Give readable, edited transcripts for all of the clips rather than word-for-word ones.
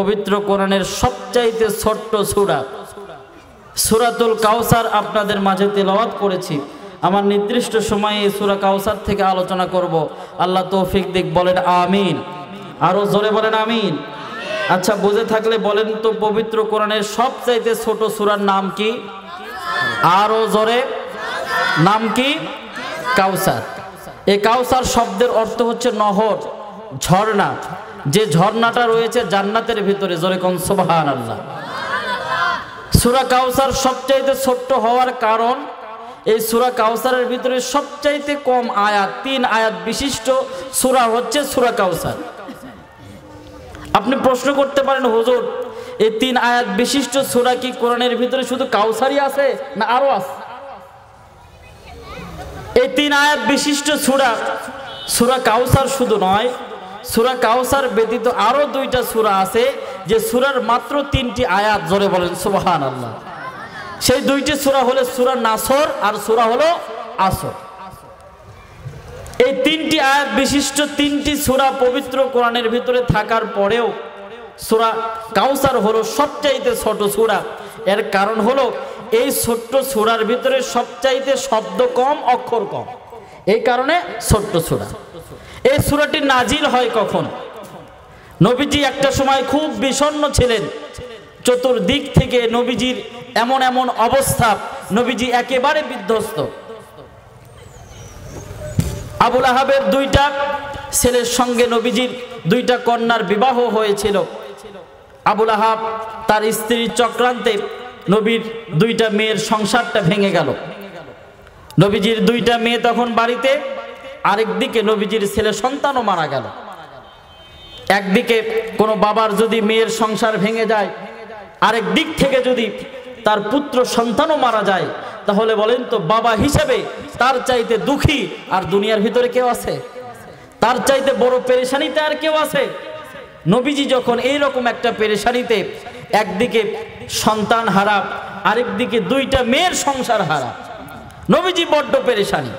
পবিত্র কোরআনের সবচাইতে ছোট্ট সূরা সূরাতুল কাউসার আপনাদের মাঝে তেলাওয়াত করেছি। আমার নির্দিষ্ট সময়ে এই সূরা কাউসার থেকে আলোচনা করব। আল্লাহ তৌফিক দিক, বলেন আমিন। আরো জোরে বলেন আমিন। আচ্ছা, বুঝে থাকলে বলেন তো, পবিত্র কোরআনের সবচাইতে ছোট সূরার নাম কি? আরো জোরে, নাম কি? কাউসার। এই কাউসার শব্দের অর্থ হচ্ছে নহর, ঝর্ণা। যে ঝর্ণাটা রয়েছে জান্নাতের ভিতরে, জোরে কোন সুবহানাল্লাহ। সূরা কাউসার সবচাইতে ছোট্ট হওয়ার কারণ, এই সূরা কাউসারের ভিতরে সবচাইতে কম আয়াত, 3 আয়াত বিশিষ্ট সূরা হচ্ছে সূরা কাউসার। আপনি প্রশ্ন করতে পারেন, হুজুর এই 3 আয়াত বিশিষ্ট সূরা কি কোরআনের ভিতরে শুধু কাউসারই আছে না আরো আছে? এই 3 আয়াত বিশিষ্ট সূরা কাউসার শুধু নয়, সূরা কাউসার ব্যতীত আরো 2টা সূরা আছে যে সূরার মাত্র 3টি আয়াত, জোরে বলেন সুবহানাল্লাহ। সেই 2টি সূরা হলো সূরা নাসর আর সূরা হলো আসর। এই 3টি আয়াত বিশিষ্ট 3টি সূরা পবিত্র কোরআনের ভিতরে থাকার পরেও সূরা কাউসার হলো সবচাইতে ছোট সূরা। এর কারণ হলো এই ছোট্ট সূরার ভিতরে সবচাইতে শব্দ কম, অক্ষর কম, এই কারণে ছোট্ট সূরা। এই সূরাটি নাজিল হয় কখন? নবীজি একটা সময় খুব বিষণ্ণ ছিলেন, চতুর্দিক থেকে নবীজির এমন এমন অবস্থা, নবীজি একেবারে বিধ্বস্ত। আবুল আহাবের 2টা ছেলের সঙ্গে নবীজির 2টা কন্যার বিবাহ হয়েছিল। আবুল আহাব তার স্ত্রীর চক্রান্তে নবীর 2টা মেয়ের সংসারটা ভেঙে গেল। নবীজির 2টা মেয়ে তখন বাড়িতে, আরেকদিকে নবীজির ছেলে সন্তানও মারা গেল। একদিকে কোনো বাবার যদি মেয়ের সংসার ভেঙে যায়, আরেক দিক থেকে যদি তার পুত্র সন্তানও মারা যায়, তাহলে বলেন তো বাবা হিসেবে তার চাইতে দুঃখী আর দুনিয়ার ভিতরে কেউ আছে? তার চাইতে বড় পেরেশানিতে আর কেউ আছে? নবীজি যখন এইরকম একটা পেরেশানিতে, একদিকে সন্তান হারা, আরেকদিকে 2টা মেয়ের সংসার হারা, নবীজি বড্ড পেরেশানি।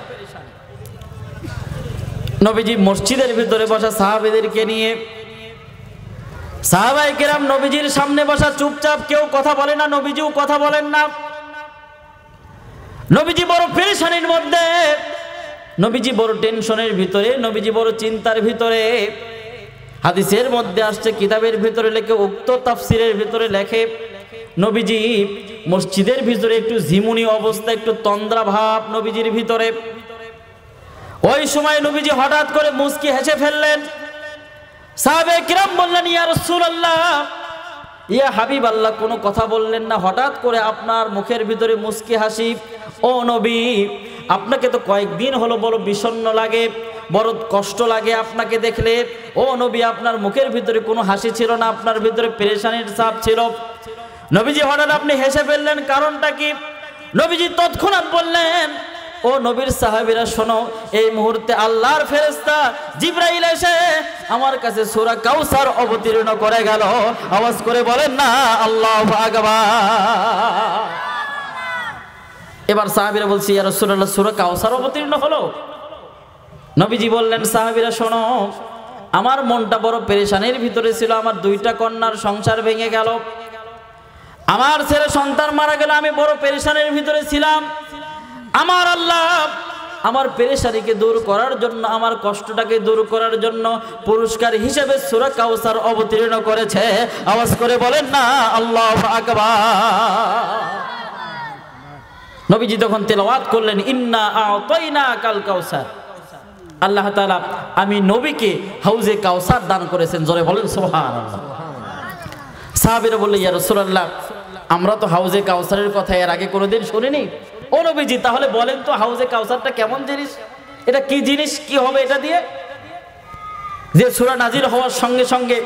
নবীজি মসজিদের ভিতরে বসা সাহাবীদেরকে নিয়ে, সাহাবায়ে কেরাম নবীজির সামনে বসা, চুপচাপ, কেউ কথা বলে না, নবীজিও কথা বলেন না। নবীজি বড় পেরেশানির মধ্যে, নবীজি বড় টেনশনের ভিতরে, নবীজি বড় চিন্তার ভিতরে। হাদিসের মধ্যে আসছে, কিতাবের ভিতরে লেখে, উক্ত তাফসিরের ভিতরে লেখে, নবীজি মসজিদের ভিতরে একটু ঝিমুনি অবস্থা, একটু তন্দ্রা ভাব নবীজির ভিতরে। ওই সময় নবীজি হঠাৎ করে মুচকি হেসে ফেললেন। সাহাবায়ে কিরাম বললেন, ইয়া রাসূলুল্লাহ, ইয়া হাবিব আল্লাহ, কোনো কথা বললেন না, হঠাৎ করে আপনার মুখের ভিতরে মুচকি হাসি। ও নবী, আপনাকে তো কয়েকদিন হলো বড় বিষণ্ণ লাগে, বড় কষ্ট লাগে আপনাকে দেখলে। ও নবী, আপনার মুখের ভিতরে কোনো হাসি ছিল না, আপনার ভিতরে পেরেশানির ছাপ ছিল। নবীজি হঠাৎ আপনি হেসে ফেললেন, কারণটা কি? নবীজি তৎক্ষণাৎ বললেন, ও নবীর সাহাবীরা শোনো, এই মুহূর্তে আল্লাহর ফেরেশতা জিবরাইল এসে আমার কাছে সূরা কাউসার অবতীর্ণ করে গেল। আওয়াজ করে বলেন না আল্লাহু আকবার। এবার সাহাবীরা বলছে, ইয়া রাসূলুল্লাহ, সূরা কাউসার অবতীর্ণ হলো? নবীজি বললেন, সাহাবীরা শোনো, আমার মনটা বড় পেরেশানির ভিতরে ছিল, আমার 2টা কন্যার সংসার ভেঙে গেল, আমার ছেলে সন্তান মারা গেল, আমি বড় পেরেশানির ভিতরে ছিলাম। আমার আল্লাহ আমার পেরেশানিকে দূর করার জন্য, আমার কষ্টটাকে দূর করার জন্য পুরস্কার হিসেবে সূরা কাউসার অবতীর্ণ করেছে। আওয়াজ করে বলেন না আল্লাহু আকবার। নবীজি তখন তেলাওয়াত করলেন, ইন্না আ'তাইনাকাল কাউসার। আল্লাহ তাআলা আমি নবীকে হাউজে কাউসার দান করেছেন, জোরে বলেন সুবহানাল্লাহ। সাহাবীরা বললেন, ইয়া রাসূলুল্লাহ, আমরা তো হাউজে কাউসারের কথা এর আগে কোনোদিন শুনিনি। ও নবীজি, তাহলে বলেন তো হাউজে কাউসারটা কেমন জিনিস? এটা কি জিনিস, কি হবে এটা দিয়ে? যে সূরা নাজিল হওয়ার সঙ্গে সঙ্গে,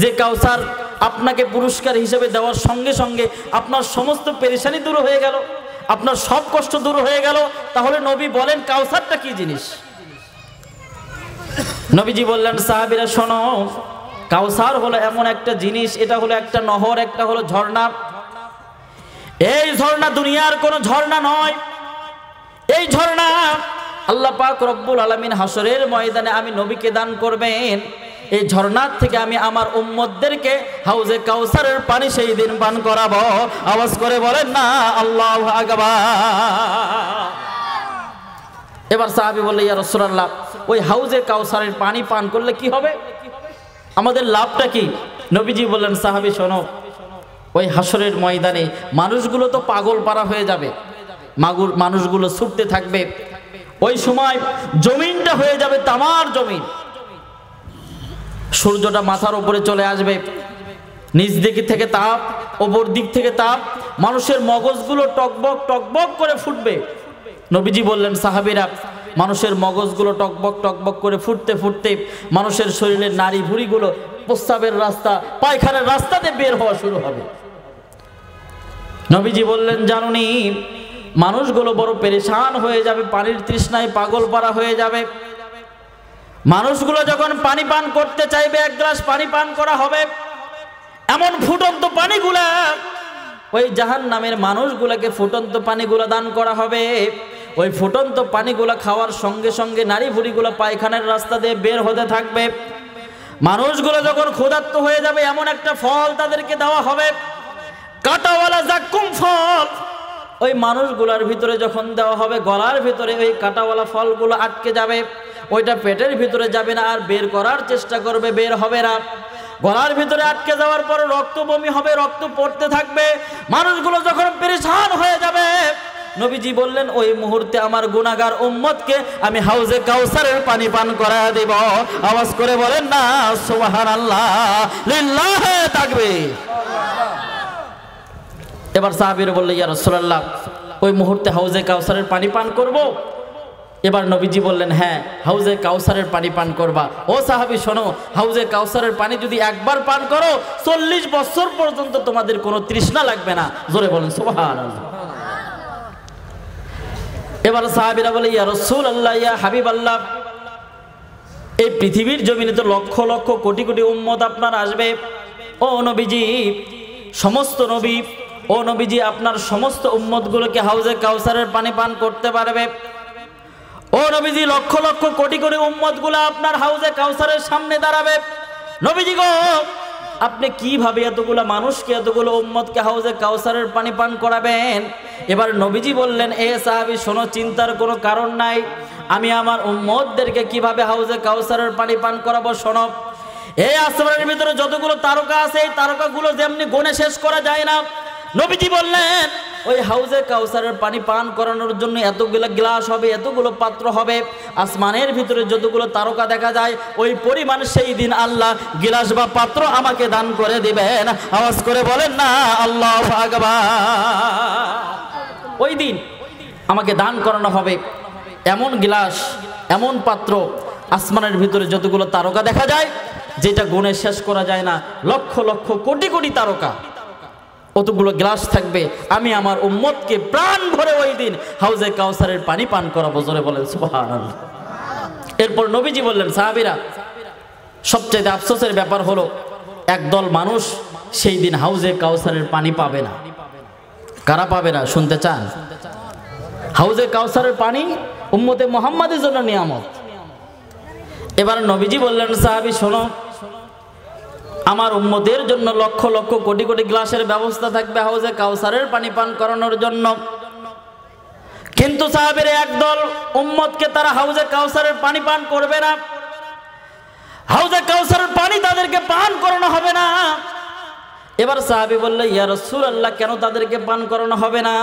যে কাউসার আপনাকে পুরস্কার হিসেবে দেওয়ার সঙ্গে সঙ্গে আপনার সমস্ত পেরেশানি দূর হয়ে গেল, আপনার সব কষ্ট দূর হয়ে গেল, তাহলে নবী বলেন কাউসারটা কি জিনিস? নবীজি বললেন, সাহাবীরা শোনো, কাউসার হলো এমন একটা জিনিস, এটা হলো একটা নহর, একটা হলো ঝর্ণা। এই ঝর্ণা দুনিয়ার কোন ঝর্ণা নয়। এই ঝর্ণা আল্লাহ পাক রব্বুল আলামিন হাসরের ময়দানে আমি নবীকে দান করবেন। এই ঝর্ণার থেকে আমি আমার উম্মতদেরকে হাউজে কাউসারের পানি সেই দিন পান করাবো। আওয়াজ করে বলেন না আল্লাহু আকবার। এবার সাহাবী বললেন, ইয়া রাসূলুল্লাহ, ওই হাউজে কাউসারের পানি পান করলে কি হবে, আমাদের লাভটা কি? নবীজি বললেন, সাহাবী শোনো, ওই হাসরের ময়দানে মানুষগুলো তো পাগল পারা হয়ে যাবে, মানুষগুলো ছুটতে থাকবে। ওই সময় জমিনটা হয়ে যাবে তামার জমিন, সূর্যটা মাথার উপরে চলে আসবে, নিচ দিক থেকে তাপ, ওপর দিক থেকে তাপ, মানুষের মগজগুলো টকবক টকবক করে ফুটবে। নবীজি বললেন, সাহাবীরা, মানুষের মগজগুলো টকবক টকবক করে ফুটতে ফুটতে মানুষের শরীরের নাড়ি ভুঁড়িগুলো প্রস্রাবের রাস্তা, পায়খানার রাস্তাতে বের হওয়া শুরু হবে। নবীজি বললেন, জানুনি, মানুষগুলো বড় পেরেশান হয়ে যাবে, পানির তৃষ্ণায় পাগল পারা হয়ে যাবে। মানুষগুলো যখন পানি পান করতে চাইবে, এক গ্লাস পানি পান করা হবে, এমন ফুটন্ত পানিগুলা ওই জাহান্নামের মানুষগুলোকে ফুটন্ত পানিগুলো দান করা হবে। ওই ফুটন্ত পানিগুলো খাওয়ার সঙ্গে সঙ্গে নাড়ি ভুঁড়িগুলো পায়খানার রাস্তা দিয়ে বের হতে থাকবে। মানুষগুলো যখন ক্ষুধার্ত হয়ে যাবে, এমন একটা ফল তাদেরকে দেওয়া হবে, কাঁটাওয়ালা জাক্কুম ফল। ওই মানুষগুলোর ভিতরে যখন দেওয়া হবে, গলার ভিতরে ওই কাঁটাওয়ালা ফলগুলো আটকে যাবে, ওইটা পেটের ভিতরে যাবে না, আর বের করার চেষ্টা করবে, বের হবে না। গলার ভিতরে আটকে যাওয়ার পর রক্ত বমি হবে, রক্ত পড়তে থাকবে। মানুষগুলো যখন পেরেশান হয়ে যাবে, নবীজি বললেন, ওই মুহূর্তে আমার গুনাহগার উম্মতকে আমি হাউজে কাউসারের পানি পান করা দেব। আওয়াজ করে বলেন না সুবহানাল্লাহ, লিল্লাহি তাকবীর। এবার সাহাবীরা বললেন, ইয়া রাসূলুল্লাহ, ওই মুহূর্তে হাউজে কাউসারের পানি পান করব? এবার নবীজি বললেন, হ্যাঁ, হাউজে কাউসারের পানি পান করবা। ও সাহাবী শোনো, হাউজে কাউসারের পানি যদি একবার পান করো, 40 বছর পর্যন্ত তোমাদের কোনো তৃষ্ণা লাগবে না। জোরে বলেন সুবহানাল্লাহ। এবার সাহাবীরা বলে, ইয়া রাসূলুল্লাহ, ইয়া হাবিবাল্লাহ, এই পৃথিবীর জমিনে তো লক্ষ লক্ষ কোটি কোটি উম্মত আপনার আসবে। ও নবীজি, সমস্ত নবী, ও নবীজি, আপনার সমস্ত উম্মতগুলোকে হাউজে কাউসারের পানি পান করতে পারবে? ও নবীজি, লক্ষ লক্ষ কোটি কোটি উম্মতগুলো আপনার হাউজে কাউসারের সামনে দাঁড়াবে। নবীজি গো, আপনি কিভাবে এতগুলো মানুষকে, এতগুলো উম্মতকে হাউজে কাউসারের পানি পান করাবেন? এবার নবীজি বললেন, এ সাহাবী শোনো, চিন্তার কোনো কারণ নাই, আমি আমার উম্মতদেরকে কিভাবে হাউজে কাউসারের পানি পান করাবো শোনো। এই আসমানের ভিতরে যতগুলো তারকা আছে, এই তারকাগুলো যেমনি গুণে শেষ করা যায় না। নবীজি বললেন, ওই হাউজে কাউসারের পানি পান করানোর জন্য এতগুলো গ্লাস হবে, এতগুলো পাত্র হবে, আসমানের ভিতরে যতগুলো তারকা দেখা যায়, ওই পরিমাণ সেই দিন আল্লাহ গ্লাস বা পাত্র আমাকে দান করে দিবেন। আওয়াজ করে বলেন না আল্লাহু আকবার। ওই দিন আমাকে দান করানো হবে এমন গ্লাস, এমন পাত্র, আসমানের ভিতরে যতগুলো তারকা দেখা যায়, যেটা গুণে শেষ করা যায় না, লক্ষ লক্ষ কোটি কোটি তারকা, অতগুলো গ্লাস থাকবে। আমি আমার উম্মতকে প্রাণ ভরে ওই দিন হাউজে কাউসারের পানি পান করাবো। জোরে বলেন সুবহানাল্লাহ। এরপর নবীজি বললেন, সাহাবীরা, সবচেয়ে আফসোসের ব্যাপার হলো, একদল মানুষ সেই দিন হাউজে কাউসারের পানি পাবে না। কারা পাবে না শুনতে চান? হাউজে কাউসারের পানি উম্মতে মুহাম্মাদের জন্য নিয়ামত। এবার নবীজি বললেন, সাহাবী শোনো, আমার উম্মতের জন্য লক্ষ লক্ষ কোটি কোটি গ্লাসের ব্যবস্থা থাকবে হাউজে কাউসারের পানি পান করানোর জন্য। কিন্তু সাহাবীরা একদল উম্মতকে তারা হাউজে কাউসারের পানি পান করবে না, হাউজে কাউসারের পানি তাদেরকে পান করানো হবে না। এবার সাহাবী বললেন, ইয়া রাসূলুল্লাহ, কেন তাদেরকে পান করানো হবে না?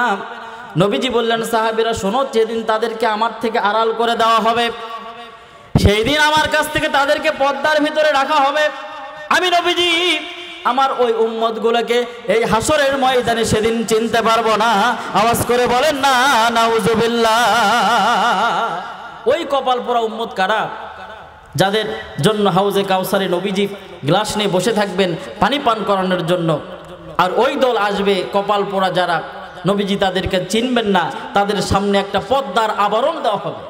নবীজি বললেন, সাহাবীরা শোনো, যেদিন তাদেরকে আমার থেকে আড়াল করে দেওয়া হবে, সেই দিন আমার কাছ থেকে তাদেরকে পর্দার ভিতরে রাখা হবে। আমি নবীজি আমার ওই উম্মতগুলোকে এই হাসরের ময়দানে সেদিন চিনতে পারবো না। আওয়াজ করে বলেন না নাউজুবিল্লাহ। ওই কপাল পোড়া উম্মত কারা? যাদের জন্য হাউজে কাউসারে নবীজি গ্লাস নিয়ে বসে থাকবেন পানি পান করানোর জন্য। আর ওই দল আসবে কপাল পোড়া যারা, নবীজি তাদেরকে চিনবেন না, তাদের সামনে একটা পর্দার আবরণ দেওয়া হবে।